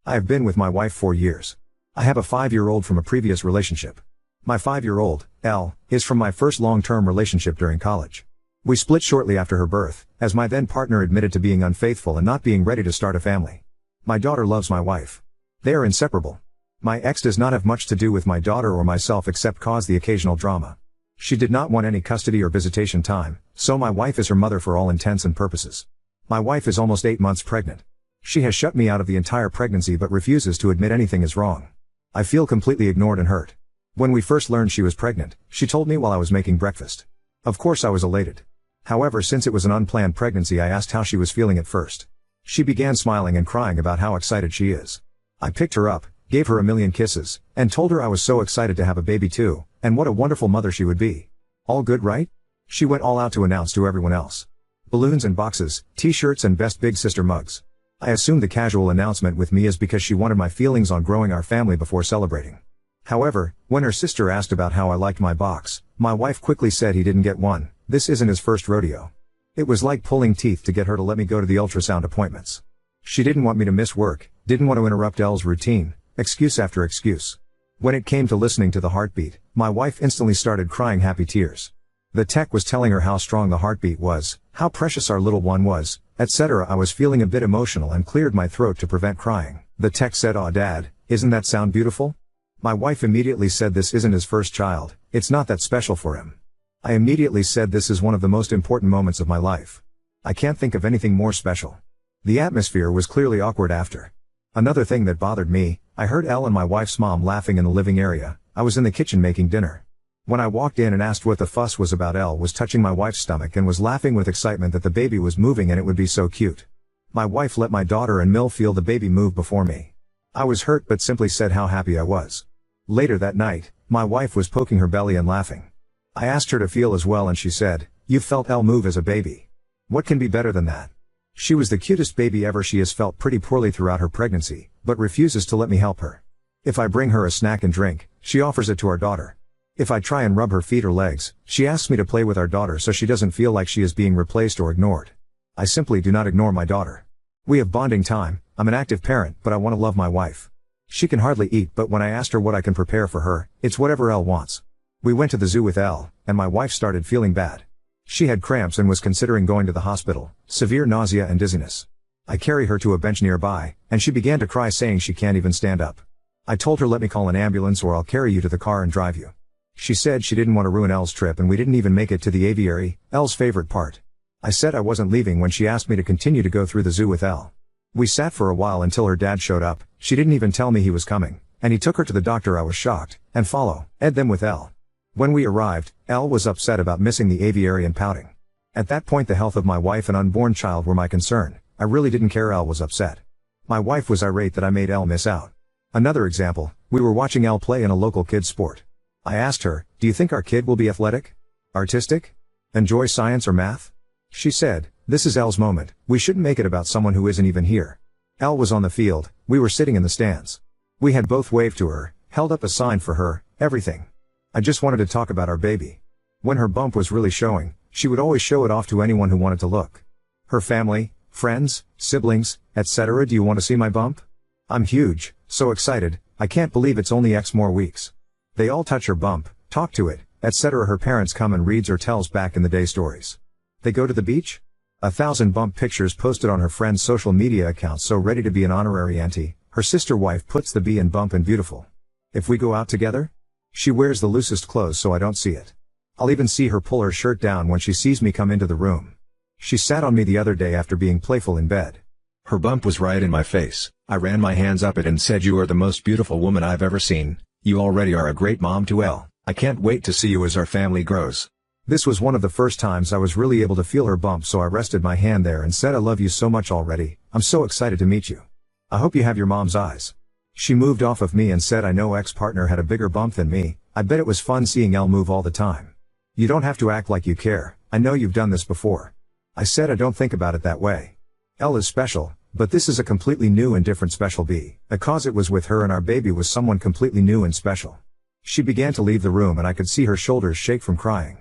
I have been with my wife 4 years. I have a 5-year-old from a previous relationship. My 5-year-old, Elle, is from my first long-term relationship during college. We split shortly after her birth, as my then partner admitted to being unfaithful and not being ready to start a family. My daughter loves my wife. They are inseparable. My ex does not have much to do with my daughter or myself except cause the occasional drama. She did not want any custody or visitation time, so my wife is her mother for all intents and purposes. My wife is almost 8 months pregnant. She has shut me out of the entire pregnancy but refuses to admit anything is wrong. I feel completely ignored and hurt. When we first learned she was pregnant, she told me while I was making breakfast. Of course I was elated. However, since it was an unplanned pregnancy, I asked how she was feeling at first. She began smiling and crying about how excited she is. I picked her up, gave her a million kisses, and told her I was so excited to have a baby too, and what a wonderful mother she would be. All good, right? She went all out to announce to everyone else. Balloons and boxes, t-shirts and best big sister mugs. I assumed the casual announcement with me is because she wanted my feelings on growing our family before celebrating. However, when her sister asked about how I liked my box, my wife quickly said he didn't get one. This isn't his first rodeo. It was like pulling teeth to get her to let me go to the ultrasound appointments. She didn't want me to miss work, didn't want to interrupt Elle's routine, excuse after excuse. When it came to listening to the heartbeat, my wife instantly started crying happy tears. The tech was telling her how strong the heartbeat was, how precious our little one was, etc. I was feeling a bit emotional and cleared my throat to prevent crying. The tech said, "Aw Dad, isn't that sound beautiful?" My wife immediately said this isn't his first child, it's not that special for him. I immediately said this is one of the most important moments of my life. I can't think of anything more special. The atmosphere was clearly awkward after. Another thing that bothered me, I heard Elle and my wife's mom laughing in the living area. I was in the kitchen making dinner. When I walked in and asked what the fuss was about, Elle was touching my wife's stomach and was laughing with excitement that the baby was moving and it would be so cute. My wife let my daughter and Mill feel the baby move before me. I was hurt but simply said how happy I was. Later that night, my wife was poking her belly and laughing. I asked her to feel as well and she said, "You felt Elle move as a baby. What can be better than that?" She was the cutest baby ever. She has felt pretty poorly throughout her pregnancy, but refuses to let me help her. If I bring her a snack and drink, she offers it to our daughter. If I try and rub her feet or legs, she asks me to play with our daughter so she doesn't feel like she is being replaced or ignored. I simply do not ignore my daughter. We have bonding time. I'm an active parent, but I want to love my wife. She can hardly eat, but when I asked her what I can prepare for her, it's whatever Elle wants. We went to the zoo with Elle, and my wife started feeling bad. She had cramps and was considering going to the hospital, severe nausea and dizziness. I carry her to a bench nearby, and she began to cry saying she can't even stand up. I told her let me call an ambulance or I'll carry you to the car and drive you. She said she didn't want to ruin Elle's trip and we didn't even make it to the aviary, Elle's favorite part. I said I wasn't leaving when she asked me to continue to go through the zoo with Elle. We sat for a while until her dad showed up. She didn't even tell me he was coming, and he took her to the doctor. I was shocked, and followed them with Elle. When we arrived, Elle was upset about missing the aviary and pouting. At that point the health of my wife and unborn child were my concern. I really didn't care. Elle was upset. My wife was irate that I made Elle miss out. Another example, we were watching Elle play in a local kids sport. I asked her, "Do you think our kid will be athletic? Artistic? Enjoy science or math?" She said, "This is Elle's moment, we shouldn't make it about someone who isn't even here." Elle was on the field, we were sitting in the stands. We had both waved to her, held up a sign for her, everything. I just wanted to talk about our baby. When her bump was really showing, she would always show it off to anyone who wanted to look. Her family, friends, siblings, etc. "Do you want to see my bump? I'm huge, so excited, I can't believe it's only X more weeks." They all touch her bump, talk to it, etc. Her parents come and reads or tells back in the day stories. They go to the beach? 1,000 bump pictures posted on her friend's social media accounts. So ready to be an honorary auntie. Her sister wife puts the B in bump in beautiful. If we go out together? She wears the loosest clothes so I don't see it. I'll even see her pull her shirt down when she sees me come into the room. She sat on me the other day after being playful in bed. Her bump was right in my face. I ran my hands up it and said, "You are the most beautiful woman I've ever seen. You already are a great mom to Elle. I can't wait to see you as our family grows." This was one of the first times I was really able to feel her bump, so I rested my hand there and said, "I love you so much already. I'm so excited to meet you. I hope you have your mom's eyes." She moved off of me and said, "I know ex-partner had a bigger bump than me. I bet it was fun seeing Elle move all the time. You don't have to act like you care. I know you've done this before." I said I don't think about it that way. Elle is special, but this is a completely new and different special B, because it was with her and our baby was someone completely new and special. She began to leave the room and I could see her shoulders shake from crying.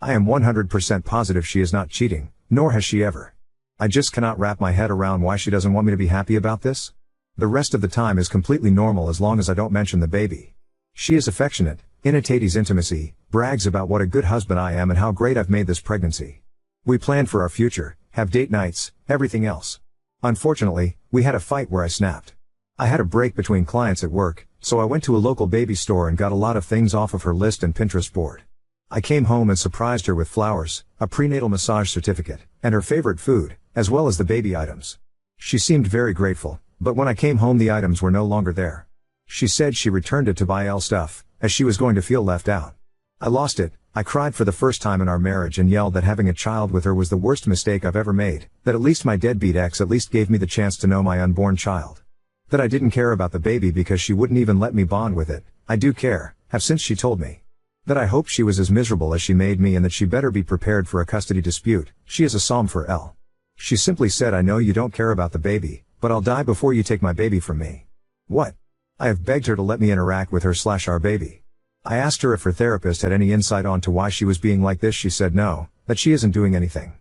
I am 100% positive she is not cheating, nor has she ever. I just cannot wrap my head around why she doesn't want me to be happy about this. The rest of the time is completely normal as long as I don't mention the baby. She is affectionate, imitates intimacy, brags about what a good husband I am and how great I've made this pregnancy. We plan for our future, have date nights, everything else. Unfortunately, we had a fight where I snapped. I had a break between clients at work, so I went to a local baby store and got a lot of things off of her list and Pinterest board. I came home and surprised her with flowers, a prenatal massage certificate, and her favorite food, as well as the baby items. She seemed very grateful, but when I came home the items were no longer there. She said she returned it to buy Elle stuff, as she was going to feel left out. I lost it. I cried for the first time in our marriage and yelled that having a child with her was the worst mistake I've ever made, that at least my deadbeat ex at least gave me the chance to know my unborn child. That I didn't care about the baby because she wouldn't even let me bond with it. I do care, have since she told me. That I hoped she was as miserable as she made me and that she better be prepared for a custody dispute. She is a psalm for Elle. She simply said, I know you don't care about the baby, but I'll die before you take my baby from me. What? I have begged her to let me interact with her/our baby. I asked her if her therapist had any insight onto why she was being like this. She said no, that she isn't doing anything.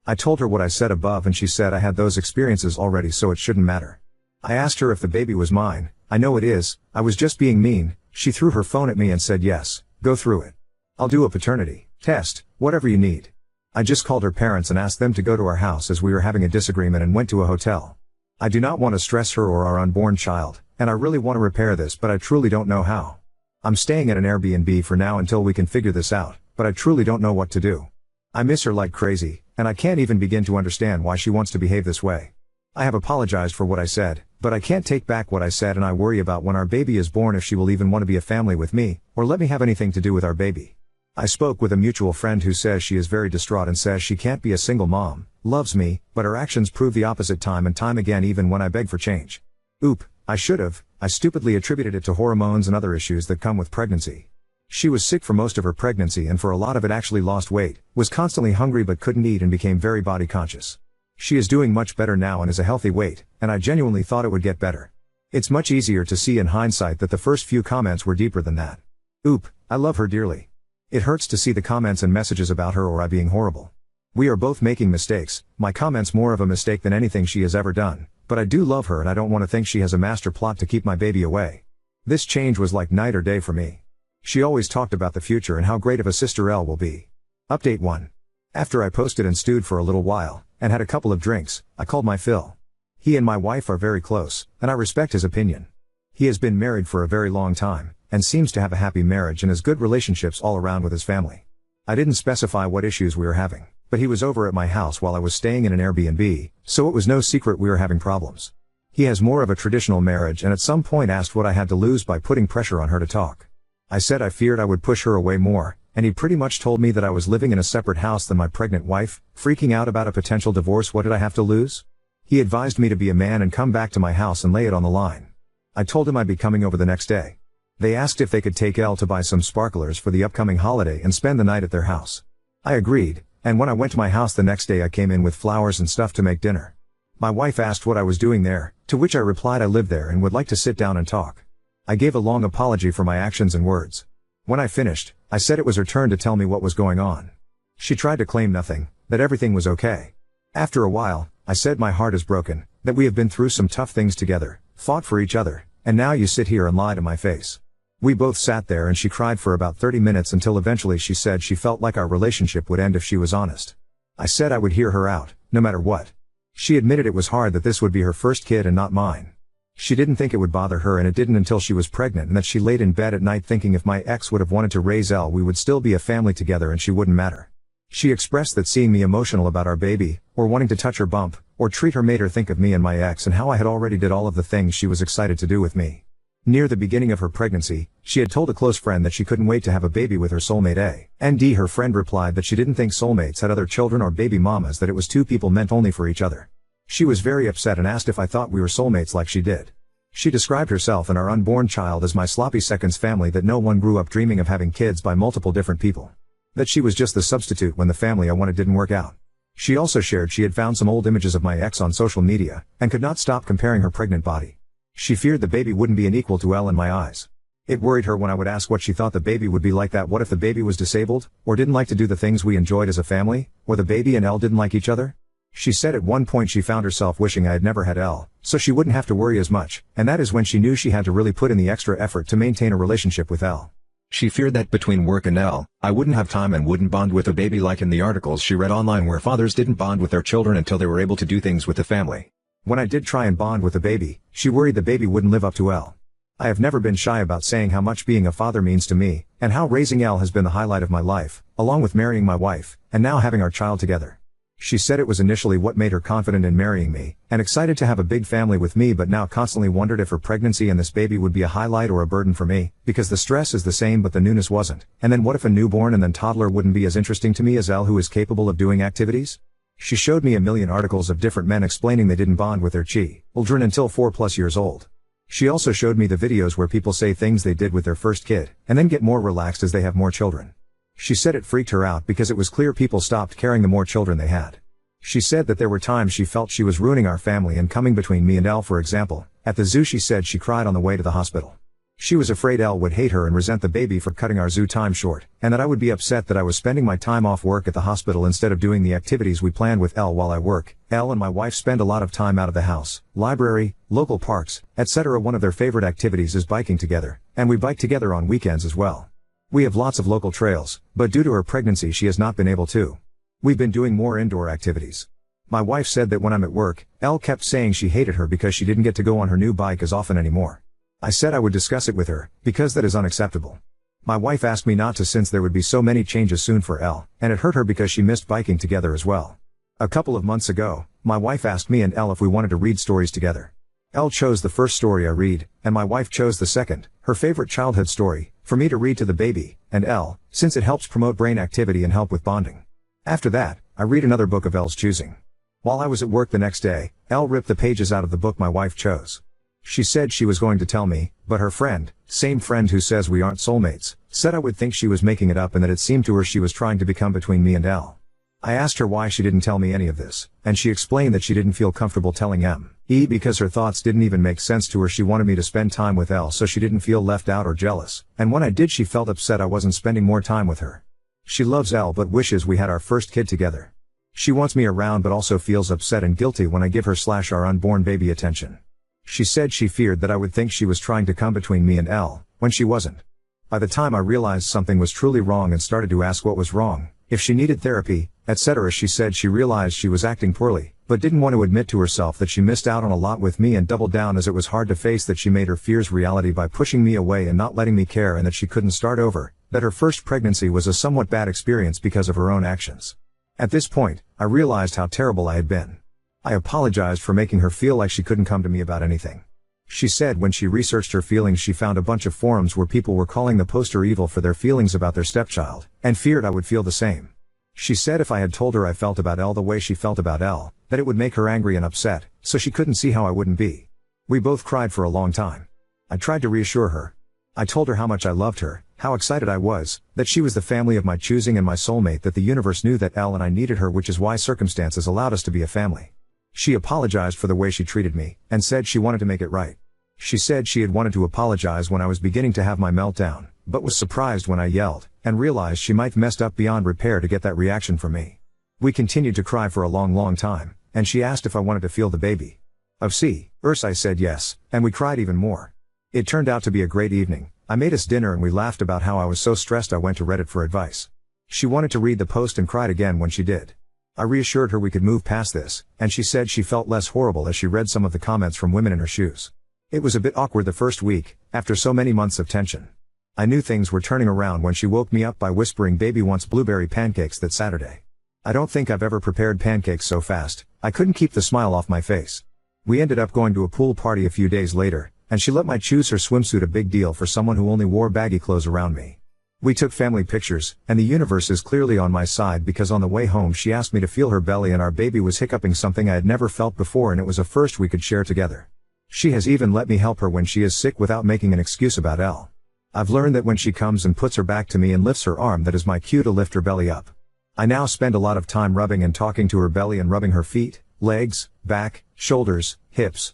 I told her what I said above and she said I had those experiences already so it shouldn't matter. I asked her if the baby was mine. I know it is, I was just being mean. She threw her phone at me and said yes, go through it. I'll do a paternity test, whatever you need. I just called her parents and asked them to go to our house as we were having a disagreement and went to a hotel. I do not want to stress her or our unborn child, and I really want to repair this but I truly don't know how. I'm staying at an Airbnb for now until we can figure this out, but I truly don't know what to do. I miss her like crazy, and I can't even begin to understand why she wants to behave this way. I have apologized for what I said, but I can't take back what I said and I worry about when our baby is born if she will even want to be a family with me, or let me have anything to do with our baby. I spoke with a mutual friend who says she is very distraught and says she can't be a single mom, loves me, but her actions prove the opposite time and time again even when I beg for change. Oop, I should have. I stupidly attributed it to hormones and other issues that come with pregnancy. She was sick for most of her pregnancy and for a lot of it actually lost weight, was constantly hungry but couldn't eat and became very body conscious. She is doing much better now and is a healthy weight, and I genuinely thought it would get better. It's much easier to see in hindsight that the first few comments were deeper than that. Oop, I love her dearly. It hurts to see the comments and messages about her or I being horrible. We are both making mistakes, my comments more of a mistake than anything she has ever done. But I do love her and I don't want to think she has a master plot to keep my baby away. This change was like night or day for me. She always talked about the future and how great of a sister Elle will be. Update 1. After I posted and stewed for a little while, and had a couple of drinks, I called my Phil. He and my wife are very close, and I respect his opinion. He has been married for a very long time, and seems to have a happy marriage and has good relationships all around with his family. I didn't specify what issues we were having, but he was over at my house while I was staying in an Airbnb, so it was no secret we were having problems. He has more of a traditional marriage and at some point asked what I had to lose by putting pressure on her to talk. I said I feared I would push her away more, and he pretty much told me that I was living in a separate house than my pregnant wife, freaking out about a potential divorce. What did I have to lose? He advised me to be a man and come back to my house and lay it on the line. I told him I'd be coming over the next day. They asked if they could take Elle to buy some sparklers for the upcoming holiday and spend the night at their house. I agreed. And when I went to my house the next day I came in with flowers and stuff to make dinner. My wife asked what I was doing there, to which I replied I live there and would like to sit down and talk. I gave a long apology for my actions and words. When I finished, I said it was her turn to tell me what was going on. She tried to claim nothing, that everything was okay. After a while, I said my heart is broken, that we have been through some tough things together, fought for each other, and now you sit here and lie to my face. We both sat there and she cried for about 30 minutes until eventually she said she felt like our relationship would end if she was honest. I said I would hear her out, no matter what. She admitted it was hard that this would be her first kid and not mine. She didn't think it would bother her and it didn't until she was pregnant and that she laid in bed at night thinking if my ex would have wanted to raise Elle we would still be a family together and she wouldn't matter. She expressed that seeing me emotional about our baby, or wanting to touch her bump, or treat her made her think of me and my ex and how I had already did all of the things she was excited to do with me. Near the beginning of her pregnancy, she had told a close friend that she couldn't wait to have a baby with her soulmate A&D. Her friend replied that she didn't think soulmates had other children or baby mamas, that it was two people meant only for each other. She was very upset and asked if I thought we were soulmates like she did. She described herself and our unborn child as my sloppy seconds family, that no one grew up dreaming of having kids by multiple different people. That she was just the substitute when the family I wanted didn't work out. She also shared she had found some old images of my ex on social media, and could not stop comparing her pregnant body. She feared the baby wouldn't be an equal to Elle in my eyes. It worried her when I would ask what she thought the baby would be like. That what if the baby was disabled, or didn't like to do the things we enjoyed as a family, or the baby and Elle didn't like each other? She said at one point she found herself wishing I had never had Elle, so she wouldn't have to worry as much, and that is when she knew she had to really put in the extra effort to maintain a relationship with Elle. She feared that between work and Elle, I wouldn't have time and wouldn't bond with the baby like in the articles she read online where fathers didn't bond with their children until they were able to do things with the family. When I did try and bond with the baby, she worried the baby wouldn't live up to Elle. I have never been shy about saying how much being a father means to me, and how raising Elle has been the highlight of my life, along with marrying my wife, and now having our child together. She said it was initially what made her confident in marrying me, and excited to have a big family with me, but now constantly wondered if her pregnancy and this baby would be a highlight or a burden for me, because the stress is the same but the newness wasn't. And then what if a newborn and then toddler wouldn't be as interesting to me as Elle, who is capable of doing activities? She showed me a million articles of different men explaining they didn't bond with their children until 4+ years old. She also showed me the videos where people say things they did with their first kid, and then get more relaxed as they have more children. She said it freaked her out because it was clear people stopped caring the more children they had. She said that there were times she felt she was ruining our family and coming between me and Elle. For example, at the zoo she said she cried on the way to the hospital. She was afraid Elle would hate her and resent the baby for cutting our zoo time short, and that I would be upset that I was spending my time off work at the hospital instead of doing the activities we planned with Elle while I work. Elle and my wife spend a lot of time out of the house, library, local parks, etc. One of their favorite activities is biking together, and we bike together on weekends as well. We have lots of local trails, but due to her pregnancy she has not been able to. We've been doing more indoor activities. My wife said that when I'm at work, Elle kept saying she hated her because she didn't get to go on her new bike as often anymore. I said I would discuss it with her, because that is unacceptable. My wife asked me not to since there would be so many changes soon for Elle, and it hurt her because she missed biking together as well. A couple of months ago, my wife asked me and Elle if we wanted to read stories together. Elle chose the first story I read, and my wife chose the second, her favorite childhood story, for me to read to the baby, and Elle, since it helps promote brain activity and help with bonding. After that, I read another book of Elle's choosing. While I was at work the next day, Elle ripped the pages out of the book my wife chose. She said she was going to tell me, but her friend, same friend who says we aren't soulmates, said I would think she was making it up and that it seemed to her she was trying to become between me and Elle. I asked her why she didn't tell me any of this, and she explained that she didn't feel comfortable telling me because her thoughts didn't even make sense to her. She wanted me to spend time with Elle so she didn't feel left out or jealous, and when I did she felt upset I wasn't spending more time with her. She loves Elle but wishes we had our first kid together. She wants me around but also feels upset and guilty when I give her/our unborn baby attention. She said she feared that I would think she was trying to come between me and Elle, when she wasn't. By the time I realized something was truly wrong and started to ask what was wrong, if she needed therapy, etc., she said she realized she was acting poorly, but didn't want to admit to herself that she missed out on a lot with me and doubled down as it was hard to face that she made her fears reality by pushing me away and not letting me care, and that she couldn't start over, that her first pregnancy was a somewhat bad experience because of her own actions. At this point, I realized how terrible I had been. I apologized for making her feel like she couldn't come to me about anything. She said when she researched her feelings she found a bunch of forums where people were calling the poster evil for their feelings about their stepchild, and feared I would feel the same. She said if I had told her I felt about Elle the way she felt about Elle, that it would make her angry and upset, so she couldn't see how I wouldn't be. We both cried for a long time. I tried to reassure her. I told her how much I loved her, how excited I was, that she was the family of my choosing and my soulmate, that the universe knew that Elle and I needed her, which is why circumstances allowed us to be a family. She apologized for the way she treated me, and said she wanted to make it right. She said she had wanted to apologize when I was beginning to have my meltdown, but was surprised when I yelled, and realized she might have messed up beyond repair to get that reaction from me. We continued to cry for a long time, and she asked if I wanted to feel the baby. Of course I said yes, and we cried even more. It turned out to be a great evening. I made us dinner and we laughed about how I was so stressed I went to Reddit for advice. She wanted to read the post and cried again when she did. I reassured her we could move past this, and she said she felt less horrible as she read some of the comments from women in her shoes. It was a bit awkward the first week, after so many months of tension. I knew things were turning around when she woke me up by whispering baby wants blueberry pancakes that Saturday. I don't think I've ever prepared pancakes so fast. I couldn't keep the smile off my face. We ended up going to a pool party a few days later, and she let me choose her swimsuit, a big deal for someone who only wore baggy clothes around me. We took family pictures, and the universe is clearly on my side because on the way home she asked me to feel her belly and our baby was hiccuping, something I had never felt before, and it was a first we could share together. She has even let me help her when she is sick without making an excuse about Elle. I've learned that when she comes and puts her back to me and lifts her arm, that is my cue to lift her belly up. I now spend a lot of time rubbing and talking to her belly and rubbing her feet, legs, back, shoulders, hips.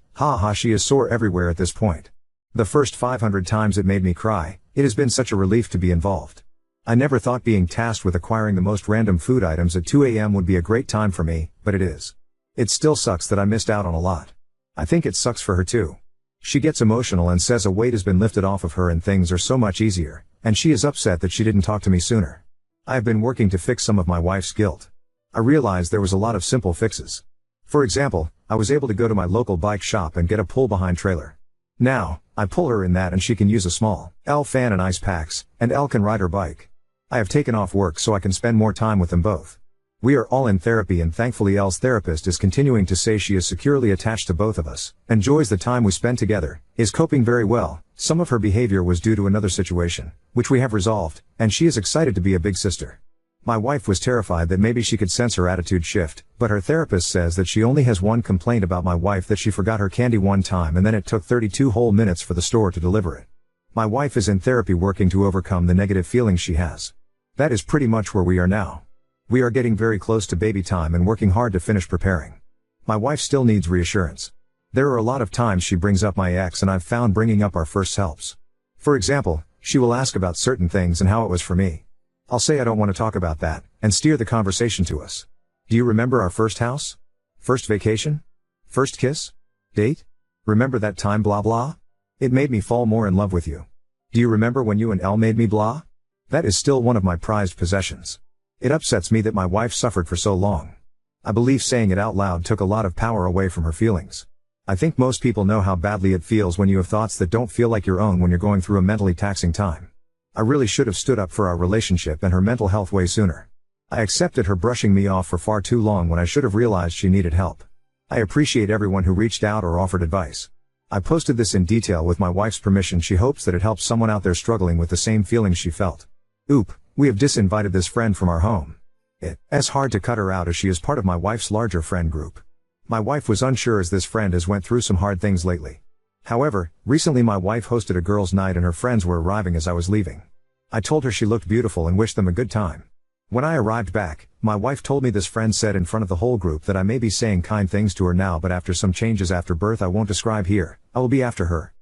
She is sore everywhere at this point. The first 500 times it made me cry. It has been such a relief to be involved. I never thought being tasked with acquiring the most random food items at 2 a.m. would be a great time for me, but it is. It still sucks that I missed out on a lot. I think it sucks for her too. She gets emotional and says a weight has been lifted off of her and things are so much easier, and she is upset that she didn't talk to me sooner. I have been working to fix some of my wife's guilt. I realized there was a lot of simple fixes. For example, I was able to go to my local bike shop and get a pull-behind trailer. Now, I pull her in that and she can use a small L fan and ice packs, and L can ride her bike. I have taken off work so I can spend more time with them both. We are all in therapy and thankfully L's therapist is continuing to say she is securely attached to both of us, enjoys the time we spend together, is coping very well. Some of her behavior was due to another situation, which we have resolved, and she is excited to be a big sister. My wife was terrified that maybe she could sense her attitude shift, but her therapist says that she only has one complaint about my wife, that she forgot her candy one time and then it took 32 whole minutes for the store to deliver it. My wife is in therapy working to overcome the negative feelings she has. That is pretty much where we are now. We are getting very close to baby time and working hard to finish preparing. My wife still needs reassurance. There are a lot of times she brings up my ex and I've found bringing up our first helps. For example, she will ask about certain things and how it was for me. I'll say I don't want to talk about that, and steer the conversation to us. Do you remember our first house? First vacation? First kiss? Date? Remember that time blah blah? It made me fall more in love with you. Do you remember when you and Elle made me blah? That is still one of my prized possessions. It upsets me that my wife suffered for so long. I believe saying it out loud took a lot of power away from her feelings. I think most people know how badly it feels when you have thoughts that don't feel like your own when you're going through a mentally taxing time. I really should have stood up for our relationship and her mental health way sooner. I accepted her brushing me off for far too long when I should have realized she needed help. I appreciate everyone who reached out or offered advice. I posted this in detail with my wife's permission. She hopes that it helps someone out there struggling with the same feelings she felt. Oop, we have disinvited this friend from our home. It's hard to cut her out as she is part of my wife's larger friend group. My wife was unsure as this friend has went through some hard things lately. However, recently my wife hosted a girls' night and her friends were arriving as I was leaving. I told her she looked beautiful and wished them a good time. When I arrived back, my wife told me this friend said in front of the whole group that I may be saying kind things to her now, but after some changes after birth I won't describe here, I will be after her.